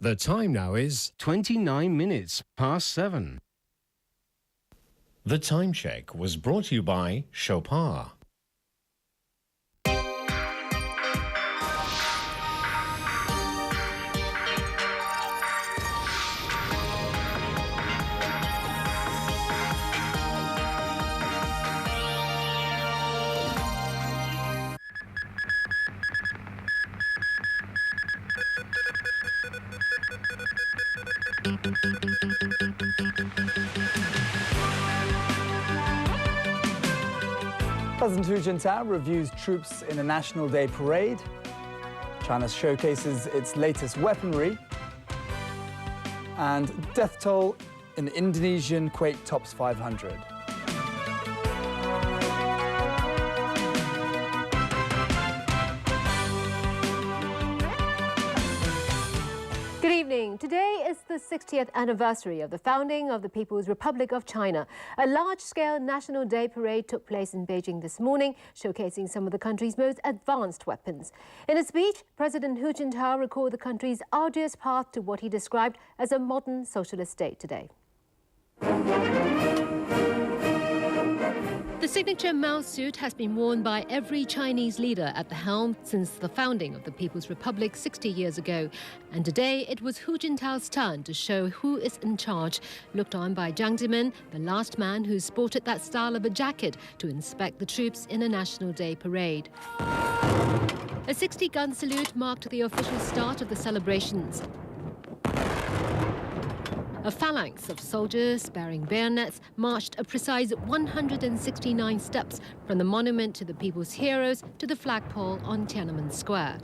The time now is 29 minutes past 7. The Time Check was brought to you by Chopard. President Hu Jintao reviews troops in a National Day parade. China showcases its latest weaponry. And death toll in Indonesian quake tops 500. Good evening. Today is the 60th anniversary of the founding of the People's Republic of China. A large-scale National Day parade took place in Beijing this morning, showcasing some of the country's most advanced weapons. In a speech, President Hu Jintao recalled the country's arduous path to what he described as a modern socialist state today. The signature Mao suit has been worn by every Chinese leader at the helm since the founding of the People's Republic 60 years ago. And today it was Hu Jintao's turn to show who is in charge, looked on by Jiang Zemin, the last man who sported that style of a jacket to inspect the troops in a National Day parade. A 60-gun salute marked the official start of the celebrations. A phalanx of soldiers bearing bayonets marched a precise 169 steps from the monument to the people's heroes to the flagpole on Tiananmen Square.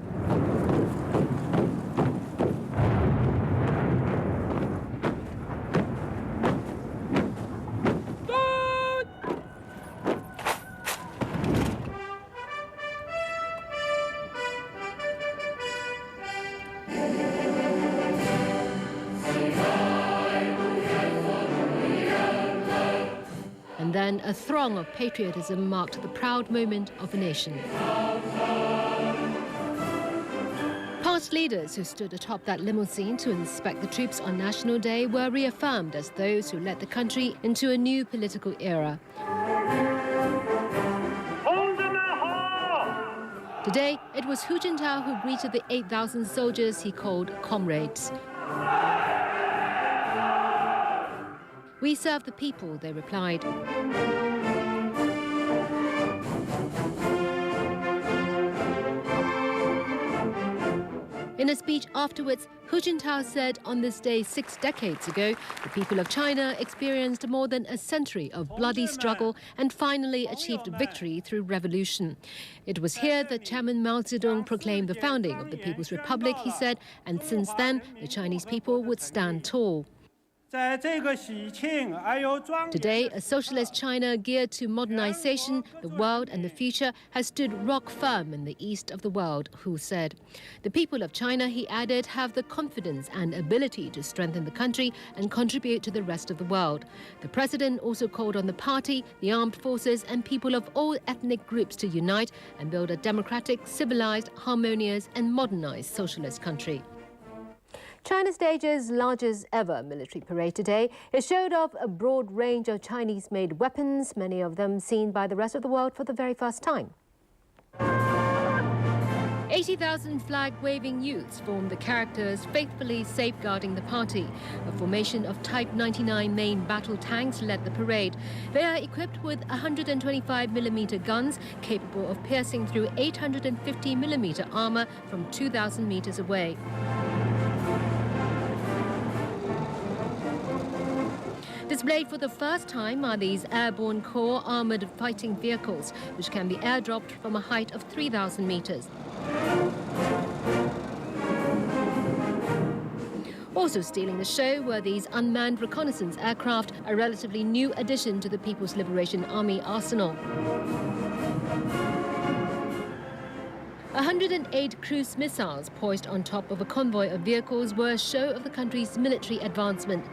And then a throng of patriotism marked the proud moment of the nation. Past leaders who stood atop that limousine to inspect the troops on National Day were reaffirmed as those who led the country into a new political era. Today, it was Hu Jintao who greeted the 8,000 soldiers he called comrades. "We serve the people," they replied. In a speech afterwards, Hu Jintao said on this day 6 decades ago, the people of China experienced more than a century of bloody struggle and finally achieved victory through revolution. It was here that Chairman Mao Zedong proclaimed the founding of the People's Republic, he said, and since then, the Chinese people would stand tall. Today, a socialist China geared to modernization, the world and the future has stood rock firm in the east of the world, Hu said. The people of China, he added, have the confidence and ability to strengthen the country and contribute to the rest of the world. The president also called on the party, the armed forces and people of all ethnic groups to unite and build a democratic, civilized, harmonious and modernized socialist country. China stages largest ever military parade today. It showed off a broad range of Chinese-made weapons, many of them seen by the rest of the world for the very first time. 80,000 flag-waving youths formed the characters faithfully safeguarding the party. A formation of Type 99 main battle tanks led the parade. They are equipped with 125mm guns capable of piercing through 850mm armor from 2,000 meters away. Displayed for the first time are these airborne core armoured fighting vehicles, which can be airdropped from a height of 3,000 metres. Also stealing the show were these unmanned reconnaissance aircraft, a relatively new addition to the People's Liberation Army arsenal. 108 cruise missiles poised on top of a convoy of vehicles were a show of the country's military advancement.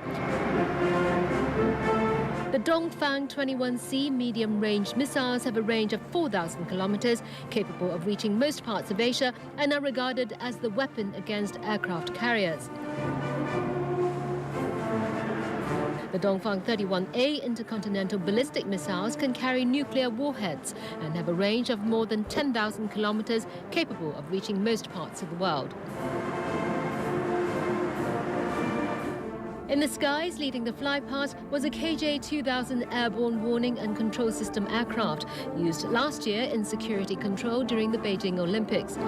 The Dongfang 21C medium-range missiles have a range of 4,000 kilometers, capable of reaching most parts of Asia, and are regarded as the weapon against aircraft carriers. The Dongfang 31A intercontinental ballistic missiles can carry nuclear warheads and have a range of more than 10,000 kilometers, capable of reaching most parts of the world. In the skies, leading the flypast was a KJ-2000 airborne warning and control system aircraft, used last year in security control during the Beijing Olympics.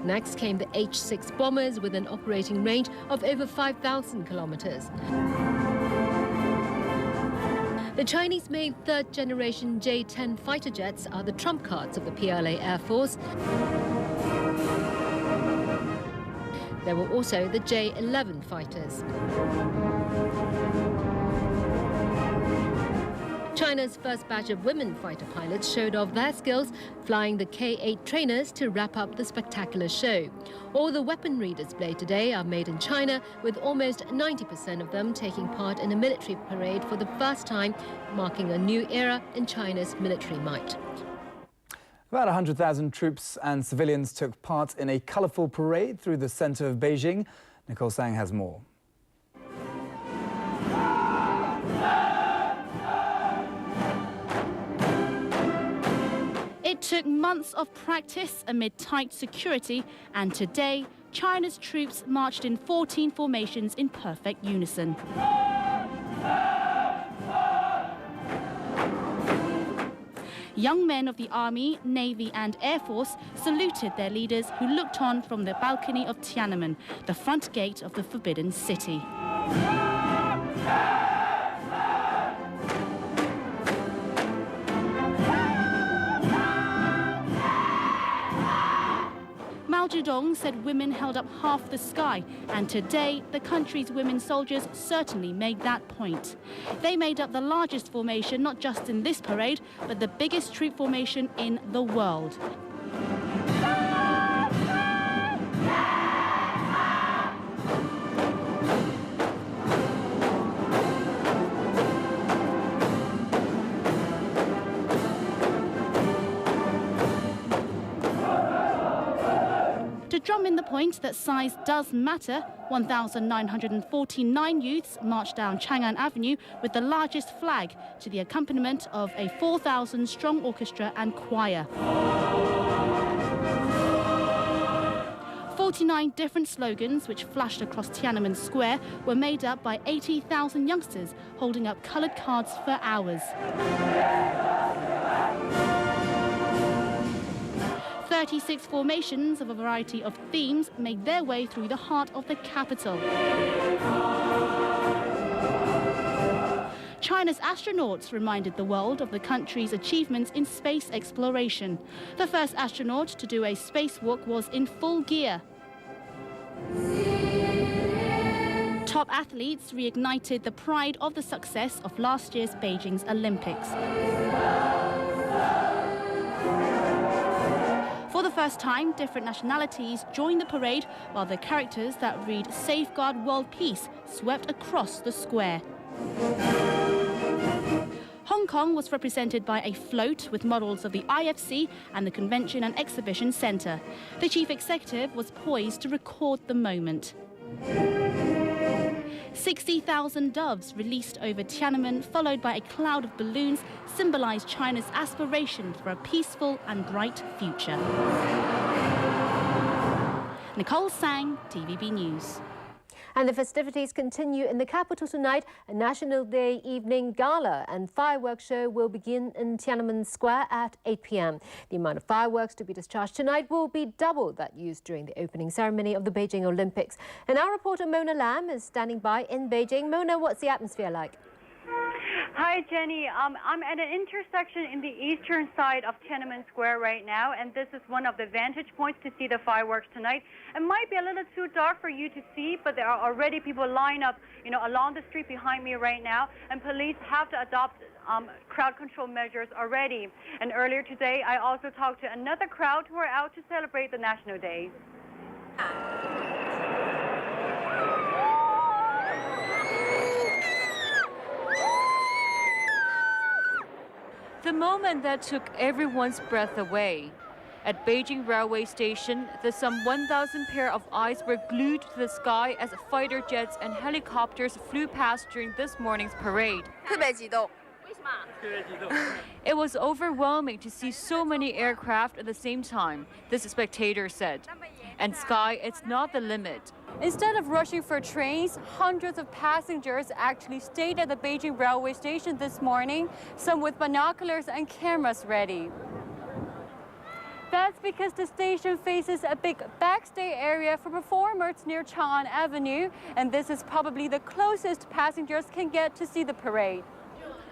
Next came the H-6 bombers with an operating range of over 5,000 kilometers. The Chinese-made third-generation J-10 fighter jets are the trump cards of the PLA Air Force. There were also the J-11 fighters. China's first batch of women fighter pilots showed off their skills, flying the K-8 trainers to wrap up the spectacular show. All the weaponry displayed today are made in China, with almost 90% of them taking part in a military parade for the first time, marking a new era in China's military might. About 100,000 troops and civilians took part in a colourful parade through the centre of Beijing. Nicole Sang has more. It took months of practice amid tight security, and today, China's troops marched in 14 formations in perfect unison. Young men of the Army, Navy and Air Force saluted their leaders, who looked on from the balcony of Tiananmen, the front gate of the Forbidden City. Mao Zedong said women held up half the sky, and today the country's women soldiers certainly made that point. They made up the largest formation not just in this parade, but the biggest troop formation in the world. To drum in the point that size does matter, 1,949 youths marched down Chang'an Avenue with the largest flag, to the accompaniment of a 4,000-strong orchestra and choir. 49 different slogans, which flashed across Tiananmen Square, were made up by 80,000 youngsters holding up coloured cards for hours. 36 formations of a variety of themes made their way through the heart of the capital. China's astronauts reminded the world of the country's achievements in space exploration. The first astronaut to do a spacewalk was in full gear. Top athletes reignited the pride of the success of last year's Beijing's Olympics. For the first time, different nationalities joined the parade, while the characters that read "Safeguard World Peace" swept across the square. Hong Kong was represented by a float with models of the IFC and the Convention and Exhibition Centre. The chief executive was poised to record the moment. 60,000 doves released over Tiananmen, followed by a cloud of balloons, symbolised China's aspiration for a peaceful and bright future. Nicole Sang, TVB News. And the festivities continue in the capital tonight. A National Day evening gala and fireworks show will begin in Tiananmen Square at 8 p.m. The amount of fireworks to be discharged tonight will be double that used during the opening ceremony of the Beijing Olympics. And our reporter Mona Lam is standing by in Beijing. Mona, what's the atmosphere like? Hi, Jenny. I'm at an intersection in the eastern side of Tiananmen Square right now, and this is one of the vantage points to see the fireworks tonight. It might be a little too dark for you to see, but there are already people lined up, along the street behind me right now, and police have to adopt crowd control measures already. And earlier today, I also talked to another crowd who are out to celebrate the National Day. the moment that took everyone's breath away. At Beijing Railway Station, the some 1,000 pair of eyes were glued to the sky as fighter jets and helicopters flew past during this morning's parade. It was overwhelming to see so many aircraft at the same time, this spectator said. And sky, it's not the limit. Instead of rushing for trains, hundreds of passengers actually stayed at the Beijing Railway Station this morning, some with binoculars and cameras ready. That's because the station faces a big backstage area for performers near Chang'an Avenue, and this is probably the closest passengers can get to see the parade.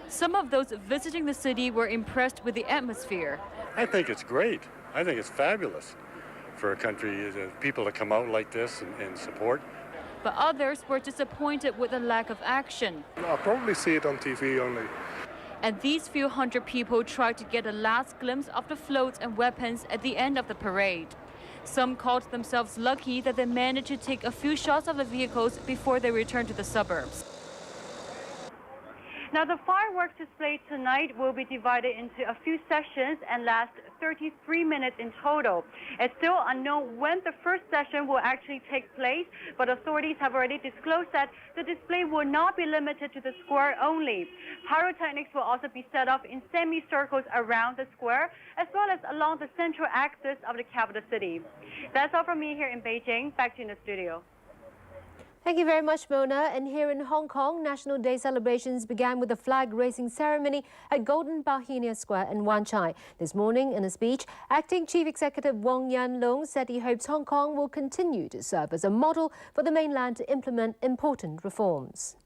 Some of those visiting the city were impressed with the atmosphere. I think it's great. I think it's fabulous for a country, people to come out like this and support. But others were disappointed with the lack of action. I'll probably see it on TV only. And these few hundred people tried to get a last glimpse of the floats and weapons at the end of the parade. Some called themselves lucky that they managed to take a few shots of the vehicles before they returned to the suburbs. Now, the fireworks display tonight will be divided into a few sessions and last 33 minutes in total. It's still unknown when the first session will actually take place, but authorities have already disclosed that the display will not be limited to the square only. Pyrotechnics will also be set off in semicircles around the square, as well as along the central axis of the capital city. That's all from me here in Beijing. Back to you in the studio. Thank you very much, Mona. And here in Hong Kong, National Day celebrations began with a flag-raising ceremony at Golden Bauhinia Square in Wan Chai. This morning, in a speech, Acting Chief Executive Wong Yan Long said he hopes Hong Kong will continue to serve as a model for the mainland to implement important reforms.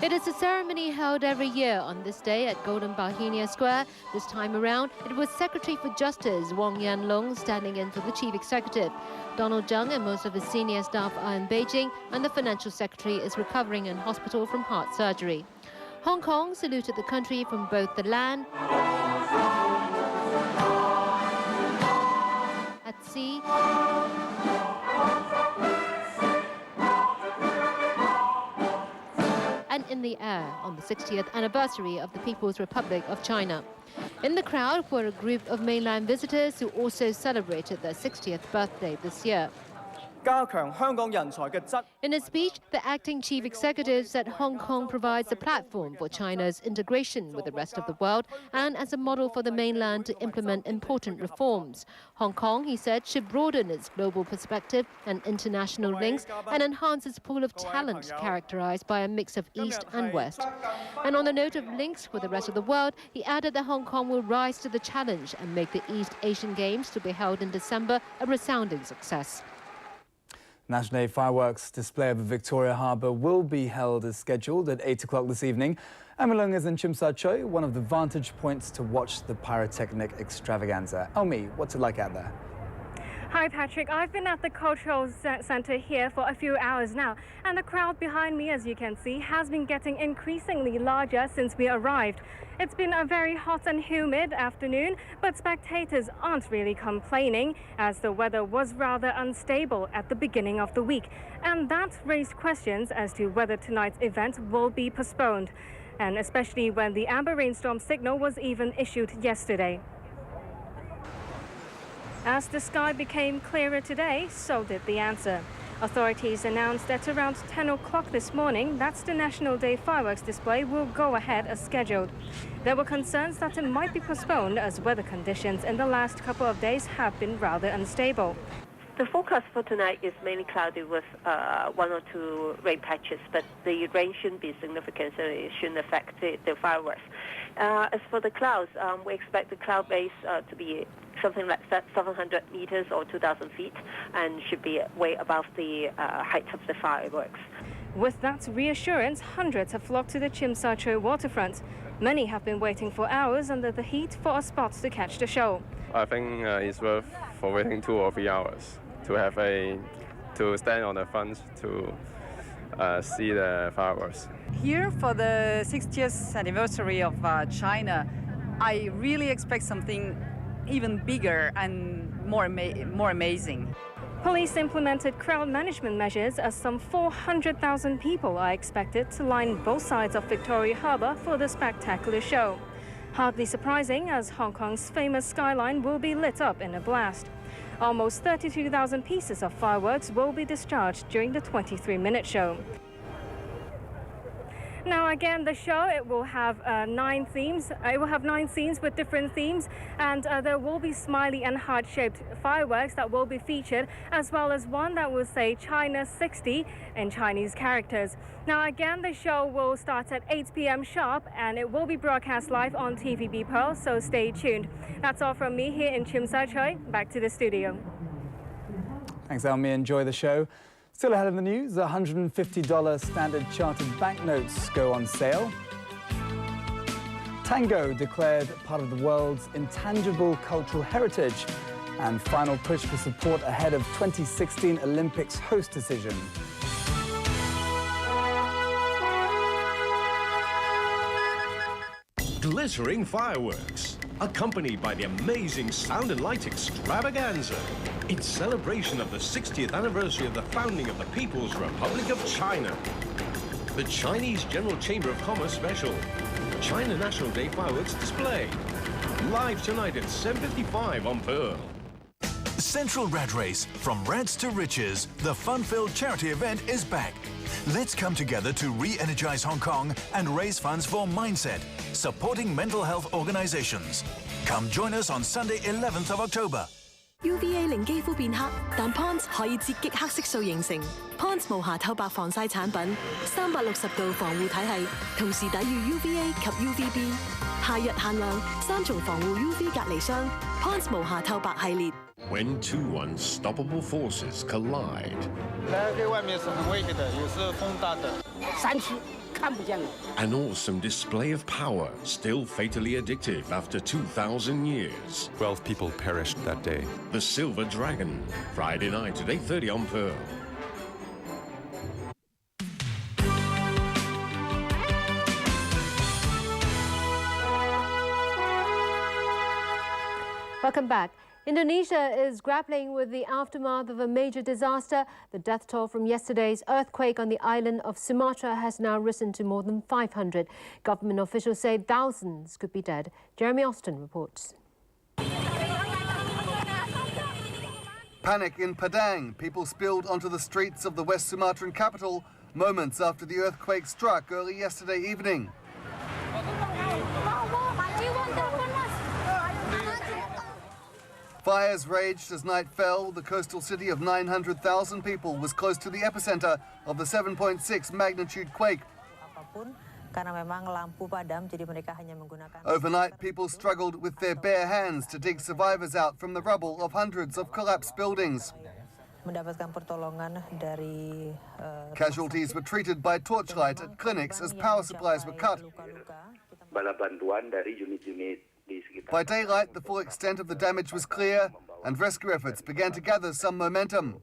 It is a ceremony held every year on this day at Golden Bauhinia Square. This time around, it was Secretary for Justice Wong Yan Long standing in for the Chief Executive. Donald Tsang and most of his senior staff are in Beijing, and the Financial Secretary is recovering in hospital from heart surgery. Hong Kong saluted the country from both the land, at sea, and in the air on the 60th anniversary of the People's Republic of China. In the crowd were a group of mainland visitors who also celebrated their 60th birthday this year. In a speech, the acting chief executive said Hong Kong provides a platform for China's integration with the rest of the world and as a model for the mainland to implement important reforms. Hong Kong, he said, should broaden its global perspective and international links and enhance its pool of talent characterized by a mix of East and West. And on the note of links with the rest of the world, he added that Hong Kong will rise to the challenge and make the East Asian Games to be held in December a resounding success. National Day fireworks display over Victoria Harbour will be held as scheduled at 8 o'clock this evening. Elmi Leung is in Tsim Sha Tsui, one of the vantage points to watch the pyrotechnic extravaganza. Elmi, what's it like out there? Hi Patrick, I've been at the Cultural Centre here for a few hours now, and the crowd behind me, as you can see, has been getting increasingly larger since we arrived. It's been a very hot and humid afternoon, but spectators aren't really complaining, as the weather was rather unstable at the beginning of the week, and that raised questions as to whether tonight's event will be postponed, and especially when the amber rainstorm signal was even issued yesterday. As the sky became clearer today, so did the answer. Authorities announced that around 10 o'clock this morning, that's the National Day fireworks display will go ahead as scheduled. There were concerns that it might be postponed as weather conditions in the last couple of days have been rather unstable. The forecast for tonight is mainly cloudy with one or two rain patches, but the rain shouldn't be significant, so it shouldn't affect the fireworks. As for the clouds, we expect the cloud base to be something like 700 meters or 2,000 feet and should be way above the height of the fireworks. With that reassurance, hundreds have flocked to the Tsim Sha Tsui waterfront. Many have been waiting for hours under the heat for a spot to catch the show. I think it's worth for waiting 2 or 3 hours to stand on the front to see the fireworks. Here for the 60th anniversary of China, I really expect something even bigger and more amazing. Police implemented crowd management measures as some 400,000 people are expected to line both sides of Victoria Harbour for the spectacular show. Hardly surprising, as Hong Kong's famous skyline will be lit up in a blast. Almost 32,000 pieces of fireworks will be discharged during the 23-minute show. Now again, the show, it will have 9 themes. It will have 9 scenes with different themes, and there will be smiley and heart-shaped fireworks that will be featured, as well as one that will say China 60 in Chinese characters. Now again, the show will start at 8 p.m. sharp, and it will be broadcast live on TVB Pearl, so stay tuned. That's all from me here in Tsim Sha Tsui. Back to the studio. Thanks, Elmi. Enjoy the show. Still ahead of the news, $150 Standard Chartered banknotes go on sale. Tango declared part of the world's intangible cultural heritage. And final push for support ahead of 2016 Olympics host decision. Glittering fireworks, accompanied by the amazing sound and light extravaganza. It's celebration of the 60th anniversary of the founding of the People's Republic of China. The Chinese General Chamber of Commerce special, China National Day fireworks display. Live tonight at 7:55 on Pearl. Central Rat Race, From Rats to Riches, the fun-filled charity event is back. Let's come together to re-energize Hong Kong and raise funds for Mindset, supporting mental health organizations. Come join us on Sunday, 11th of October. UVA 令肌膚變黑，但 Pond's 可以截擊黑色素形成。Pond's 無瑕透白防曬產品，360度防護體系，同時抵禦 UVA 及 UVB。夏日限量3重防護 UV 隔離霜。Pond's 無瑕透白系列。When two unstoppable forces collide. 来在外面是很危險的，有時風大的。山區。 An awesome display of power, still fatally addictive after 2,000 years. 12 people perished that day. The Silver Dragon, Friday night at 8:30 on Pearl. Welcome back. Indonesia is grappling with the aftermath of a major disaster. The death toll from yesterday's earthquake on the island of Sumatra has now risen to more than 500. Government officials say thousands could be dead. Jeremy Austin reports. Panic in Padang. People spilled onto the streets of the West Sumatran capital moments after the earthquake struck early yesterday evening. Fires raged as night fell. The coastal city of 900,000 people was close to the epicenter of the 7.6 magnitude quake. Overnight, people struggled with their bare hands to dig survivors out from the rubble of hundreds of collapsed buildings. Casualties were treated by torchlight at clinics as power supplies were cut. By daylight, the full extent of the damage was clear, and rescue efforts began to gather some momentum.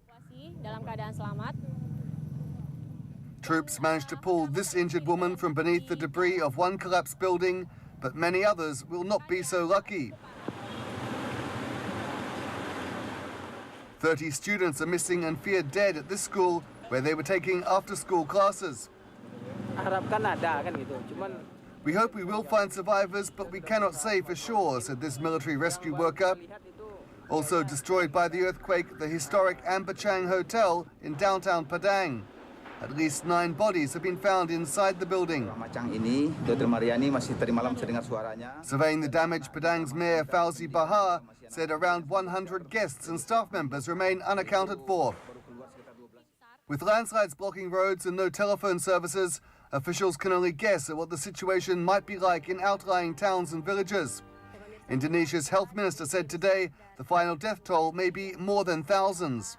Troops managed to pull this injured woman from beneath the debris of one collapsed building, but many others will not be so lucky. 30 students are missing and feared dead at this school, where they were taking after-school classes. We hope we will find survivors, but we cannot say for sure, said this military rescue worker. Also destroyed by the earthquake, the historic Ambachang Hotel in downtown Padang. At least 9 bodies have been found inside the building. Surveying the damage, Padang's Mayor Fauzi Bahar said around 100 guests and staff members remain unaccounted for. With landslides blocking roads and no telephone services, officials can only guess at what the situation might be like in outlying towns and villages. Indonesia's health minister said today the final death toll may be more than thousands.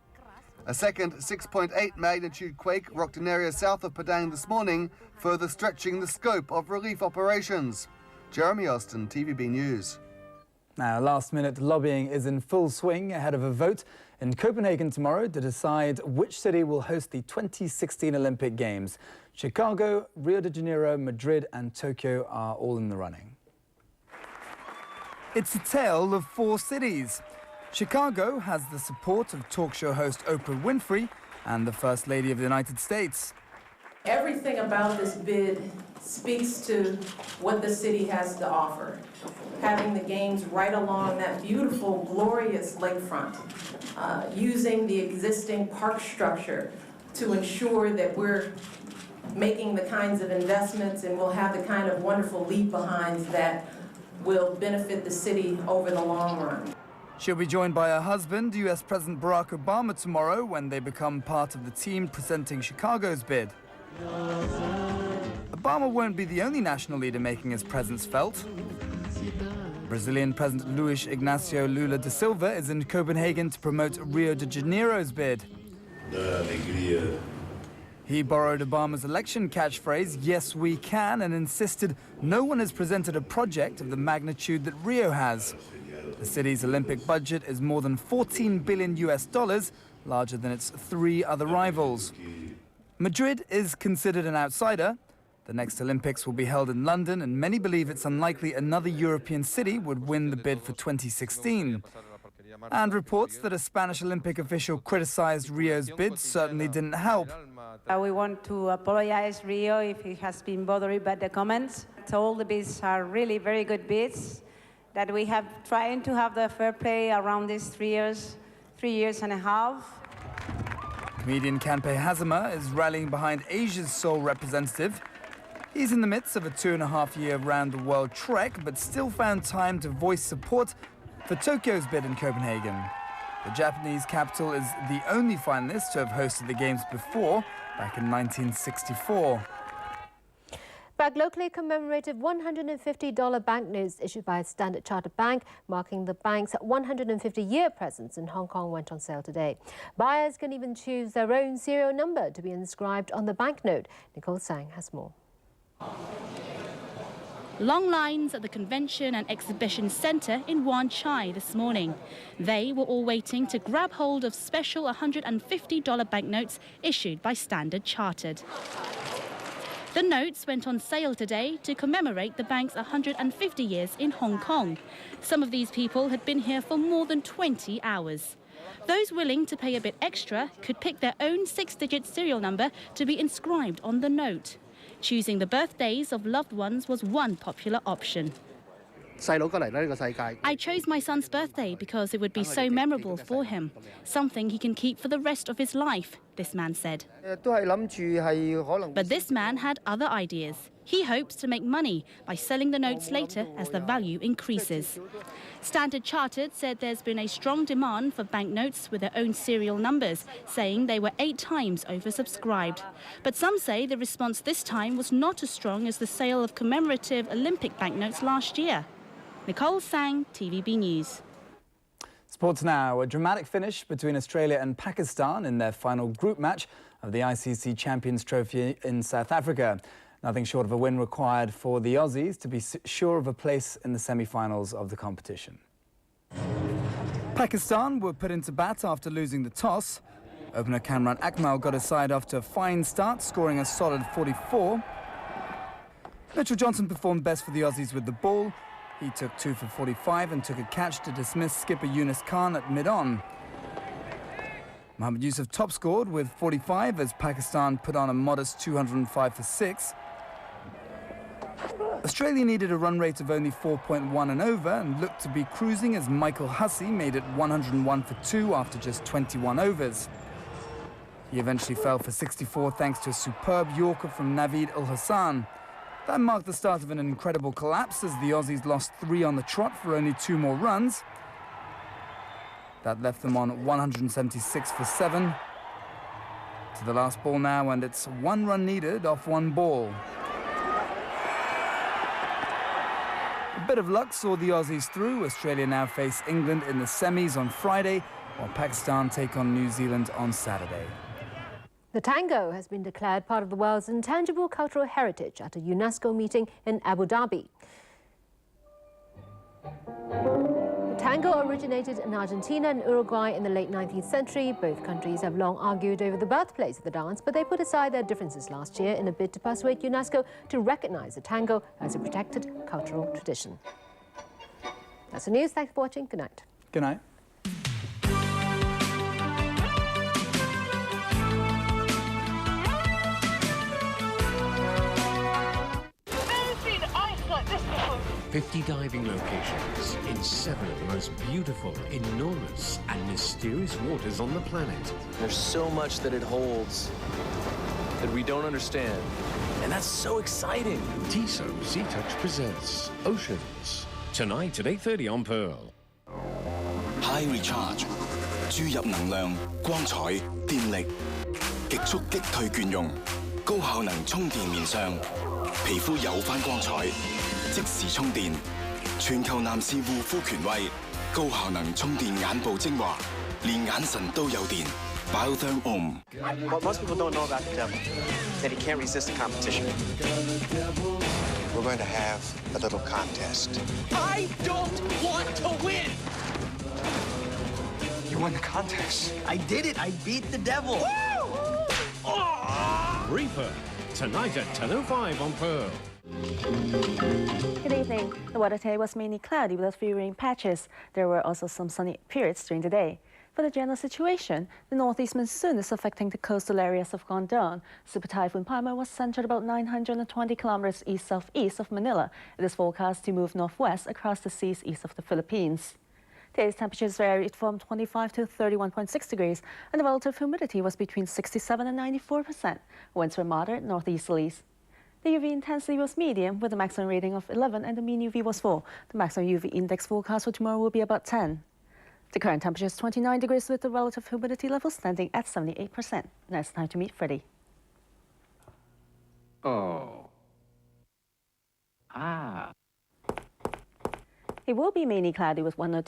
A second 6.8 magnitude quake rocked an area south of Padang this morning, further stretching the scope of relief operations. Jeremy Austin, TVB News. Now, last-minute lobbying is in full swing ahead of a vote in Copenhagen tomorrow to decide which city will host the 2016 Olympic Games. Chicago, Rio de Janeiro, Madrid and Tokyo are all in the running. It's a tale of 4 cities. Chicago has the support of talk show host Oprah Winfrey and the First Lady of the United States. Everything about this bid speaks to what the city has to offer. Having the games right along that beautiful, glorious lakefront, using the existing park structure to ensure that we're making the kinds of investments and we'll have the kind of wonderful leave-behinds that will benefit the city over the long run. She'll be joined by her husband, US President Barack Obama, tomorrow when they become part of the team presenting Chicago's bid. Obama won't be the only national leader making his presence felt. Brazilian President Luiz Ignacio Lula da Silva is in Copenhagen to promote Rio de Janeiro's bid. He borrowed Obama's election catchphrase, "Yes, we can," and insisted no one has presented a project of the magnitude that Rio has. The city's Olympic budget is more than $14 billion, larger than its 3 other rivals. Madrid is considered an outsider. The next Olympics will be held in London, and many believe it's unlikely another European city would win the bid for 2016. And reports that a Spanish Olympic official criticized Rio's bid certainly didn't help. We want to apologize, Rio, if he has been bothered by the comments. So all the bids are really very good bids, that we have trying to have the fair play around these 3 years and a half. Comedian Kanpei Hazama is rallying behind Asia's sole representative. He's in the midst of a 2.5-year round-the-world trek, but still found time to voice support for Tokyo's bid in Copenhagen. The Japanese capital is the only finalist to have hosted the Games before, back in 1964. Back locally, commemorative $150 banknotes issued by Standard Chartered Bank, marking the bank's 150-year presence in Hong Kong, went on sale today. Buyers can even choose their own serial number to be inscribed on the banknote. Nicole Sang has more. Long lines at the Convention and Exhibition Centre in Wan Chai this morning. They were all waiting to grab hold of special $150 banknotes issued by Standard Chartered. The notes went on sale today to commemorate the bank's 150 years in Hong Kong. Some of these people had been here for more than 20 hours. Those willing to pay a bit extra could pick their own 6-digit serial number to be inscribed on the note. Choosing the birthdays of loved ones was one popular option. I chose my son's birthday because it would be so memorable for him, something he can keep for the rest of his life, this man said. But this man had other ideas. He hopes to make money by selling the notes later as the value increases. Standard Chartered said there's been a strong demand for banknotes with their own serial numbers, saying they were 8 times oversubscribed. But some say the response this time was not as strong as the sale of commemorative Olympic banknotes last year. Nicole Sang, TVB News. Sports now. A dramatic finish between Australia and Pakistan in their final group match of the ICC Champions Trophy in South Africa. Nothing short of a win required for the Aussies to be sure of a place in the semi-finals of the competition. Pakistan were put into bat after losing the toss. Opener Kamran Akmal got his side off to a fine start, scoring a solid 44. Mitchell Johnson performed best for the Aussies with the ball. He took 2 for 45 and took a catch to dismiss skipper Yunus Khan at mid-on. Mohammad Yusuf top-scored with 45 as Pakistan put on a modest 205 for 6. Australia needed a run rate of only 4.1 and over and looked to be cruising as Michael Hussey made it 101 for 2 after just 21 overs. He eventually fell for 64 thanks to a superb Yorker from Naveed Ul Hassan. That marked the start of an incredible collapse as the Aussies lost 3 on the trot for only 2 more runs. That left them on 176 for 7. To the last ball now, and it's 1 run needed off 1 ball. A bit of luck saw the Aussies through. Australia now face England in the semis on Friday, while Pakistan take on New Zealand on Saturday. The tango has been declared part of the world's intangible cultural heritage at a UNESCO meeting in Abu Dhabi. The tango originated in Argentina and Uruguay in the late 19th century. Both countries have long argued over the birthplace of the dance, but they put aside their differences last year in a bid to persuade UNESCO to recognize the tango as a protected cultural tradition. That's the news. Thanks for watching. Good night. Good night. 50 diving locations in 7 of the most beautiful, enormous and mysterious waters on the planet. There's so much that it holds that we don't understand. And that's so exciting. Tissot SeaTouch presents Oceans. Tonight at 8:30 on Pearl. High Recharge 注入能量、光彩、電力，極速擊退倦容，高效能充電面霜，皮膚有返光彩，即時充電，全球男士護膚權威，高效能充電眼部精華，連眼神都有電。Biotherm Om. What most people don't know about the devil, that he can't resist the competition. We're going to have a little contest. I don't want to win! You won the contest. I did it! I beat the devil! Reaper, tonight at 10:05 on Pearl. Good evening. The weather today was mainly cloudy with a few rain patches. There were also some sunny periods during the day. For the general situation, the northeast monsoon is affecting the coastal areas of Guangdong. Super Typhoon Paimon was centered about 920 kilometers east-southeast of Manila. It is forecast to move northwest across the seas east of the Philippines. Today's temperatures varied from 25 to 31.6 degrees, and the relative humidity was between 67 and 94%. Winds were moderate northeasterlies. The UV intensity was medium, with a maximum rating of 11 and the mean UV was 4. The maximum UV index forecast for tomorrow will be about 10. The current temperature is 29 degrees with the relative humidity level standing at 78%. Now it's time to meet Freddie. Oh. Ah. It will be mainly cloudy with 1 or